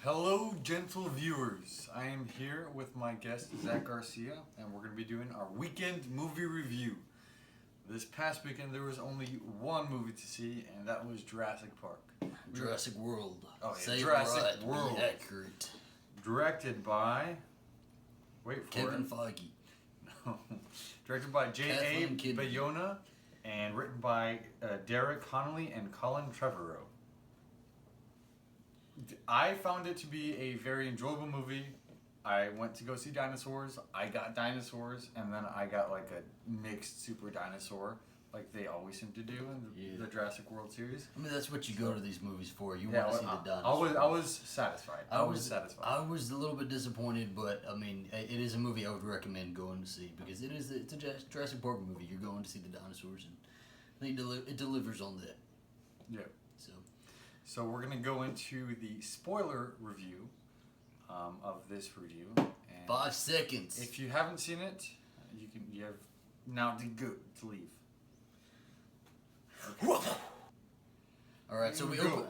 Hello, gentle viewers. I am here with my guest, Zach Garcia, and we're going to be doing our weekend movie review. This past weekend, there was only one movie to see, and that was Jurassic Park. Jurassic World. Oh, yeah, Say Jurassic right, World. Be accurate. Directed by... Wait for Kevin it. Feige. No. Directed by J.A. Kathleen Kennedy. Bayona, and written by Derek Connolly and Colin Trevorrow. I found it to be a very enjoyable movie. I went to go see dinosaurs. I got dinosaurs, and then I got like a mixed super dinosaur, like they always seem to do in the Jurassic World series. I mean, that's what you go to these movies for. You want to see the dinosaurs. I was satisfied. I was satisfied. I was a little bit disappointed, but I mean, it is a movie I would recommend going to see because it's a Jurassic Park movie. You're going to see the dinosaurs, and I think it delivers on that. Yeah. So we're gonna go into the spoiler review of this review. And 5 seconds. If you haven't seen it, you have now to leave. Okay. All right, so we Go.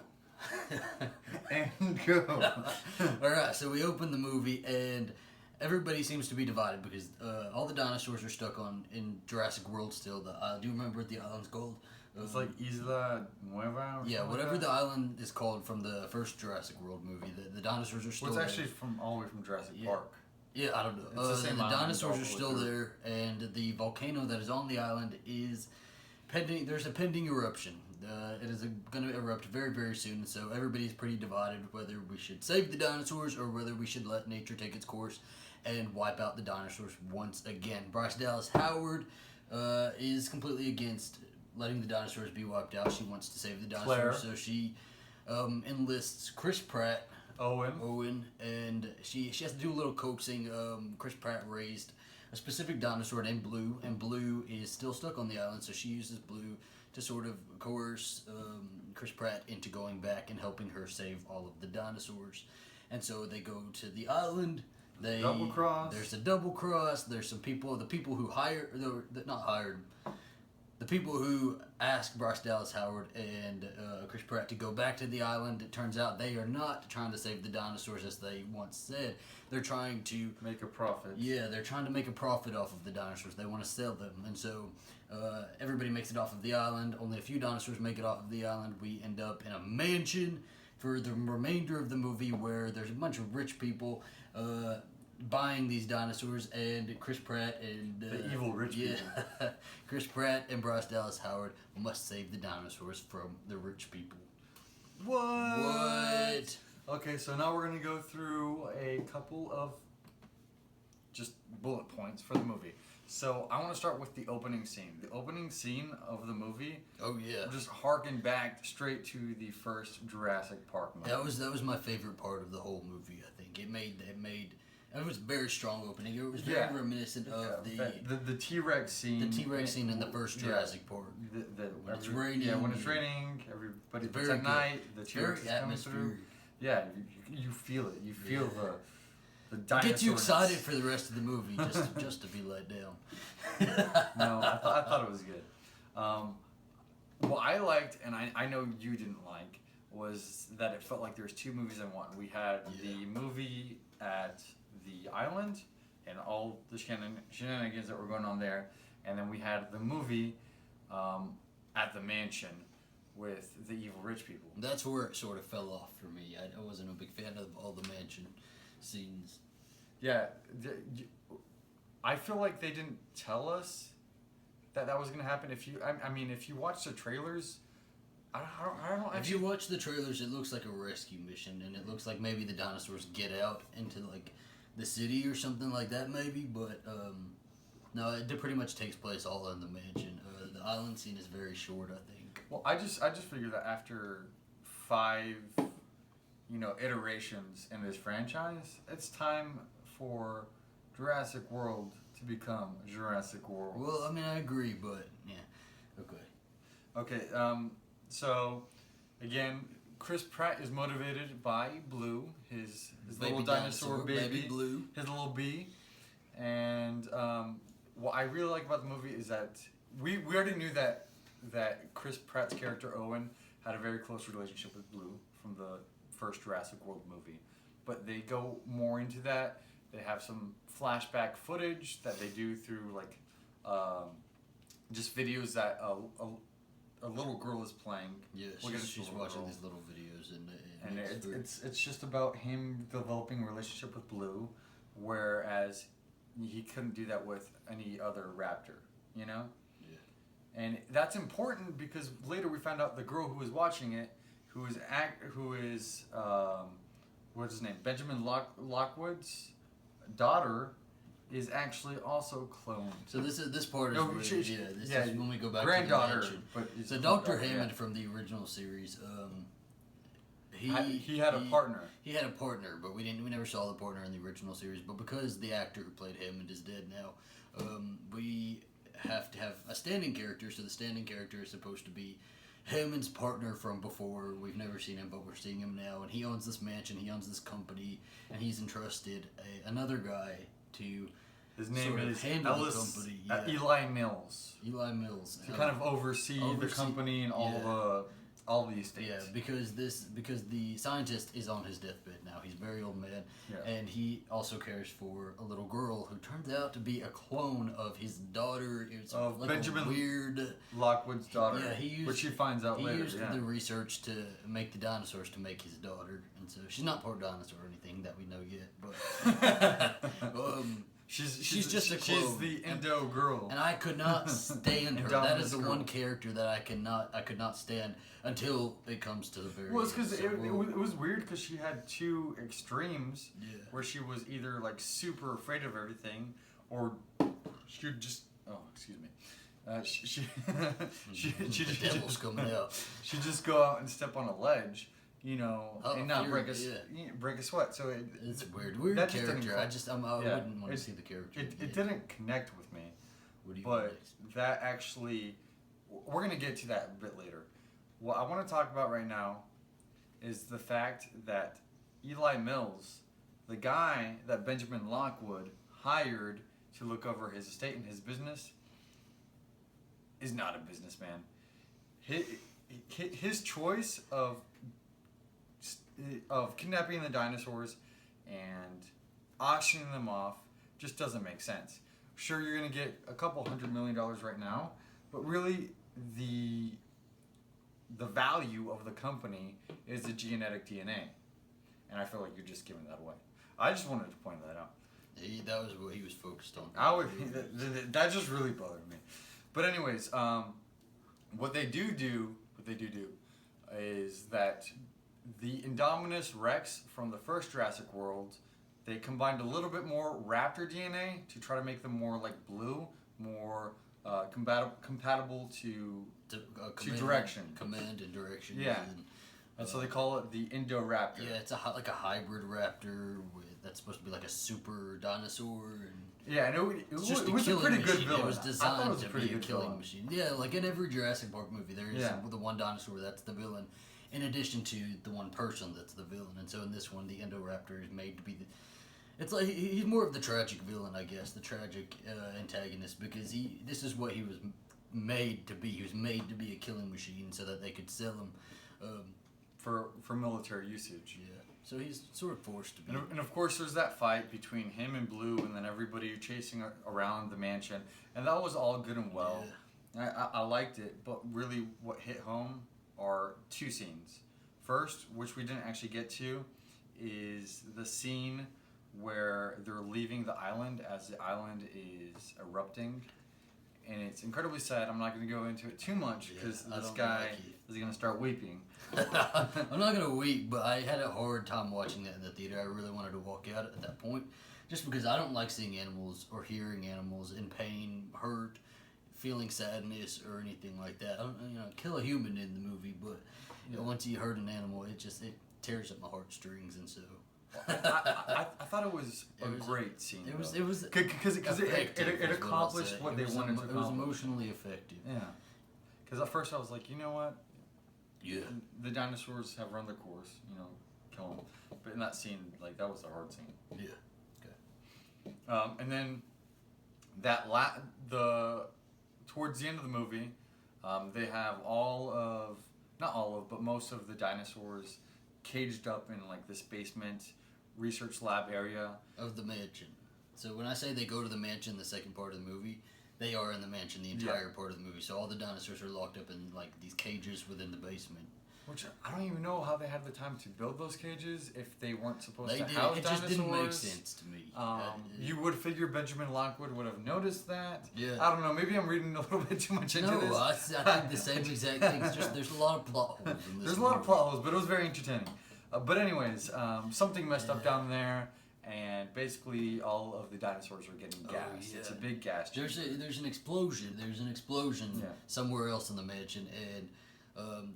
open. And go. All right, so we open the movie and everybody seems to be divided because all the dinosaurs are stuck in Jurassic World still. Do you remember what the island's called? It's like Isla Nueva. Or yeah, something whatever like the that. island is called from the first Jurassic World movie. The dinosaurs are still Well, it's there. actually all the way from Jurassic Yeah. Park. Yeah, I don't know. It's the same the island dinosaurs all are the way still through. there, and the volcano that is on the island is pending. There's a pending eruption. It is going to erupt very, very soon. So everybody's pretty divided whether we should save the dinosaurs or whether we should let nature take its course and wipe out the dinosaurs once again. Bryce Dallas Howard is completely against letting the dinosaurs be wiped out. She wants to save the dinosaurs, Claire. so she enlists Chris Pratt. Owen. And she has to do a little coaxing. Chris Pratt raised a specific dinosaur named Blue, and Blue is still stuck on the island, so she uses Blue to sort of coerce Chris Pratt into going back and helping her save all of the dinosaurs. And so they go to the island. Double cross. There's a double cross. There's some people. The people who the people who asked Bryce Dallas Howard and Chris Pratt to go back to the island, it turns out they are not trying to save the dinosaurs as they once said. They're trying to Make a profit. Yeah, they're trying to make a profit off of the dinosaurs. They want to sell them. And so everybody makes it off of the island. Only a few dinosaurs make it off of the island. We end up in a mansion for the remainder of the movie where there's a bunch of rich people buying these dinosaurs, and Chris Pratt and The evil rich people. Chris Pratt and Bryce Dallas Howard must save the dinosaurs from the rich people. What? Okay, so now we're gonna go through a couple of just bullet points for the movie. So I want to start with the opening scene. The opening scene of the movie. Oh yeah. Just harken back straight to the first Jurassic Park movie. That was my favorite part of the whole movie. I think it was a very strong opening. It was very reminiscent of the T-Rex scene. The T-Rex scene in the first Jurassic Park. When it's raining. Yeah, when it's raining, everybody. It's very at good. night. The T-Rex is Very coming through. atmospheric. Yeah, you feel it. You feel the dinosaurs. Gets you excited for the rest of the movie just to be let down. No, I thought it was good. What I liked, and I know you didn't like, was that it felt like there was two movies in one. We had the movie at the island and all the shenanigans that were going on there, and then we had the movie at the mansion with the evil rich people. That's where it sort of fell off for me. I wasn't a big fan of all the mansion scenes. Yeah, I feel like they didn't tell us that was going to happen. I mean, if you watch the trailers, I don't. If you watch the trailers, it looks like a rescue mission, and it looks like maybe the dinosaurs get out into like the city or something like that, maybe. But no, it pretty much takes place all in the mansion. The island scene is very short, I think. Well, I just figured that after 5, iterations in this franchise, it's time for Jurassic World to become Jurassic World. Well, I mean, I agree, but yeah, okay. Okay, so again, Chris Pratt is motivated by Blue, his Baby little dinosaur baby, Blue, his little bee, and what I really like about the movie is that we already knew that Chris Pratt's character Owen had a very close relationship with Blue from the first Jurassic World movie. but they go more into that. They have some flashback footage that they do through like just videos that a little girl is playing. Yeah, she's watching these little videos, and it's just about him developing a relationship with Blue, whereas he couldn't do that with any other raptor, you know? Yeah. And that's important because later we found out the girl who was watching it, who is what's his name? Benjamin Lockwood's daughter is actually also cloned. So this part is this is when we go back granddaughter, to the mansion. But so Dr. Hammond from the original series, he had a partner. He had a partner, but we never saw the partner in the original series. But because the actor who played Hammond is dead now, we have to have a standing character. So the standing character is supposed to be Hammond's partner from before. We've never seen him, but we're seeing him now. And he owns this mansion. He owns this company, and he's entrusted another guy to. His name is Eli Mills. Eli Mills. To kind of oversee the company and all the estates. Yeah, because the scientist is on his deathbed now. He's a very old man, and he also cares for a little girl who turns out to be a clone of his daughter. It's like Benjamin weird Lockwood's daughter. Yeah, which he finds out later. He used the research to make the dinosaurs to make his daughter, and so she's not part dinosaur or anything that we know yet, but. She's just a clone. She's the Indo girl. And I could not stand her. That is the one character that I could not stand until it comes to the very end. Well, it's because it was weird because she had two extremes where she was either like super afraid of everything or she would just excuse me. The devil's coming out. She'd just go out and step on a ledge. You know, and not break a sweat. So it's a weird character. I wouldn't want to see the character. It didn't connect with me. That actually, we're gonna get to that a bit later. What I want to talk about right now is the fact that Eli Mills, the guy that Benjamin Lockwood hired to look over his estate and his business, is not a businessman. His choice of kidnapping the dinosaurs and auctioning them off just doesn't make sense. Sure, you're going to get a couple $100 million right now, but really the value of the company is the genetic DNA. And I feel like you're just giving that away. I just wanted to point that out. That was what he was focused on. That just really bothered me. But anyways, what they do is that the Indominus Rex from the first Jurassic World, they combined a little bit more raptor DNA to try to make them more like Blue, more compatible to direction. Command and direction. Yeah. And so they call it the Indoraptor. Yeah, it's like a hybrid raptor that's supposed to be like a super dinosaur. And it was a pretty good villain. It was designed to be a killing machine. Yeah, like in every Jurassic Park movie, there is the one dinosaur that's the villain, in addition to the one person that's the villain. And so in this one, the Indoraptor is made to be it's like he's more of the tragic villain, I guess, the tragic antagonist, because this is what he was made to be. He was made to be a killing machine so that they could sell him for military usage. Yeah. So he's sort of forced to be. And of course, there's that fight between him and Blue, and then everybody chasing around the mansion, and that was all good and well. Yeah. I liked it, but really, what hit home are two scenes. First, which we didn't actually get to, is the scene where they're leaving the island as the island is erupting, and it's incredibly sad. I'm not going to go into it too much because this guy is going to start weeping. I'm not going to weep, but I had a hard time watching that in the theater. I really wanted to walk out at that point, just because I don't like seeing animals or hearing animals in pain, hurt, feeling sadness or anything like that. I don't, kill a human in the movie, but once you hurt an animal, it tears up my heartstrings, and so. I thought it was a great scene. It was because it accomplished what they wanted to accomplish. It was emotionally effective. Yeah. Because at first I was like, you know what? Yeah. The dinosaurs have run their course. Kill them. But in that scene, like that was a hard scene. Yeah. Okay. And then towards the end of the movie, they have not all of, but most of the dinosaurs caged up in like this basement research lab area. Of the mansion. So when I say they go to the mansion, the second part of the movie, they are in the mansion the entire part of the movie. So all the dinosaurs are locked up in like these cages within the basement. Which I don't even know how they had the time to build those cages if they weren't supposed They to did. house It dinosaurs. just didn't make sense to me. You would figure Benjamin Lockwood would have noticed that. Yeah. I don't know. Maybe I'm reading a little bit too much into this. No, I think the same exact thing. It's just there's a lot of plot holes in this. There's a lot of plot holes, but it was very entertaining. But anyways, something messed up down there, and basically all of the dinosaurs are getting gassed. yeah. It's a big gas chamber. There's an explosion. There's an explosion somewhere else in the mansion, and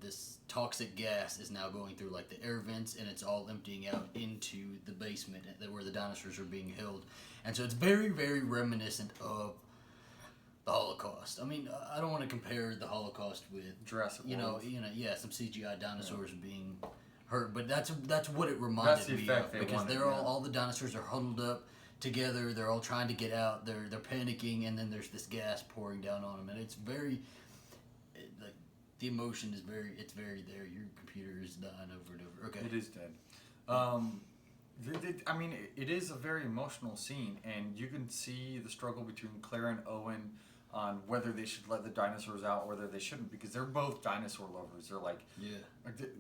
this toxic gas is now going through like the air vents, and it's all emptying out into the basement where the dinosaurs are being held. And so it's very, very reminiscent of the Holocaust. I mean, I don't want to compare the Holocaust with Jurassic some World. CGI dinosaurs being hurt, but that's what it reminded me of, because all the dinosaurs are huddled up together. They're all trying to get out. They're panicking, and then there's this gas pouring down on them, and it's very like the emotion is very there. Your computer is dying over and over. Okay, It is dead. I mean, it is a very emotional scene, and you can see the struggle between Claire and Owen on whether they should let the dinosaurs out or whether they shouldn't, because they're both dinosaur lovers. They're like,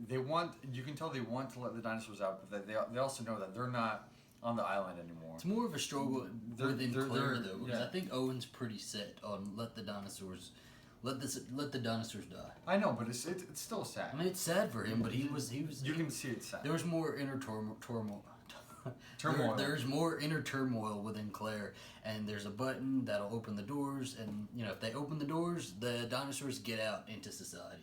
they want. You can tell they want to let the dinosaurs out, but they also know that they're not on the island anymore. It's more of a struggle within Claire, though, because yeah. I think Owen's pretty set on let the dinosaurs die. I know, but it's still sad. I mean, it's sad for him, but he was. You can see it's sad. There was more inner turmoil. There's more inner turmoil within Claire, and there's a button that'll open the doors, and if they open the doors, the dinosaurs get out into society.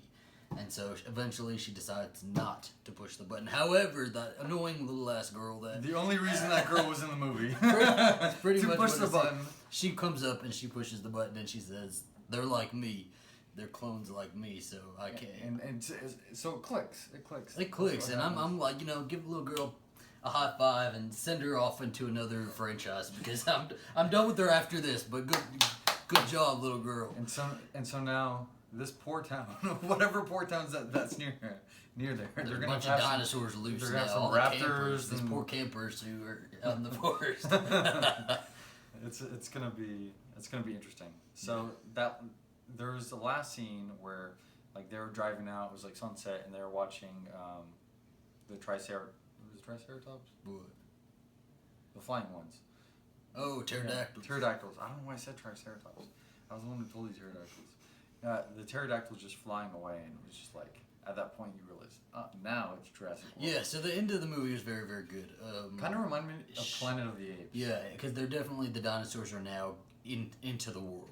And so eventually she decides not to push the button. However, that annoying little ass girl The only reason that girl was in the movie. That's pretty to much push what the it button. said. She comes up and she pushes the button and she says, "They're like me. They're clones like me, so I can't." And so it clicks. It clicks, and I'm like, give a little girl a high five and send her off into another franchise, because I'm done with her after this. But good job, little girl. And so now this poor town, whatever poor towns that's near there, There's they're a gonna bunch have of dinosaurs loose they're now. gonna have some All the raptors campers, these and- poor campers who are out in the forest. It's gonna be interesting. So that there's the last scene where like they were driving out. It was like sunset, and they were watching the Triceratops. What? The flying ones. Oh, pterodactyls. Pterodactyls. I don't know why I said Triceratops. I was the one who told you pterodactyls. The pterodactyls just flying away, and it was just like, at that point you realize, now it's Jurassic World. Yeah, so the end of the movie is very, very good. Kind of remind me of Planet of the Apes. Yeah, because they're definitely, the dinosaurs are now into the world.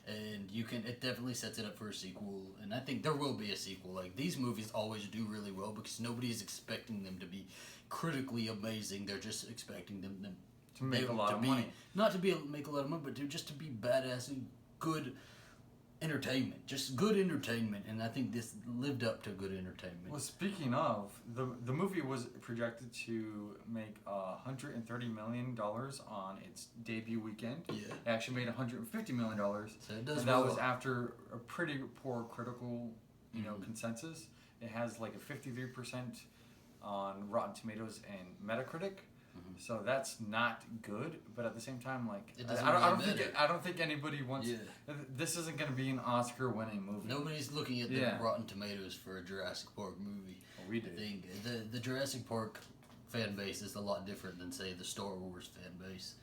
And it definitely sets it up for a sequel. And I think there will be a sequel. Like, these movies always do really well because nobody is expecting them to be critically amazing. They're just expecting them To make a lot of money. Not to make a lot of money, but just to be badass and good entertainment. Just good entertainment. And I think this lived up to good entertainment. Well, speaking of, the movie was projected to make $130 million on its debut weekend. Yeah. It actually made $150 million. So it does and that well. was after a pretty poor critical, consensus. It has like a 53% on Rotten Tomatoes and Metacritic. So that's not good, but at the same time, like It doesn't I don't think anybody wants. Yeah. This isn't going to be an Oscar-winning movie. Nobody's looking at the Rotten Tomatoes for a Jurassic Park movie. Well, we do. I think the Jurassic Park fan base is a lot different than, say, the Star Wars fan base.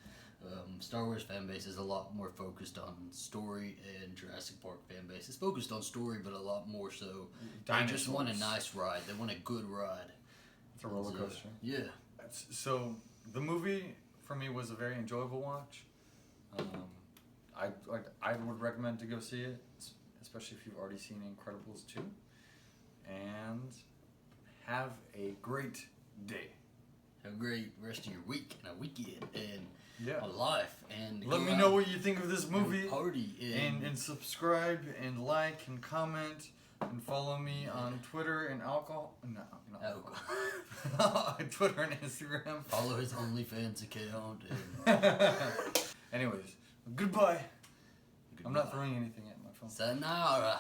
Star Wars fan base is a lot more focused on story, and Jurassic Park fan base is focused on story, but a lot more so. They just want a nice ride. They want a good ride. It's a roller coaster. Yeah. So the movie for me was a very enjoyable watch. I would recommend to go see it, especially if you've already seen Incredibles 2. And have a great day. Have a great rest of your week and a weekend and Yeah. a life. And Let me know what you think of this movie. Party and subscribe and like and comment and follow me on Twitter and Twitter and Instagram. Follow his OnlyFans account. And Anyways, goodbye. I'm not throwing anything at my phone. Sayonara.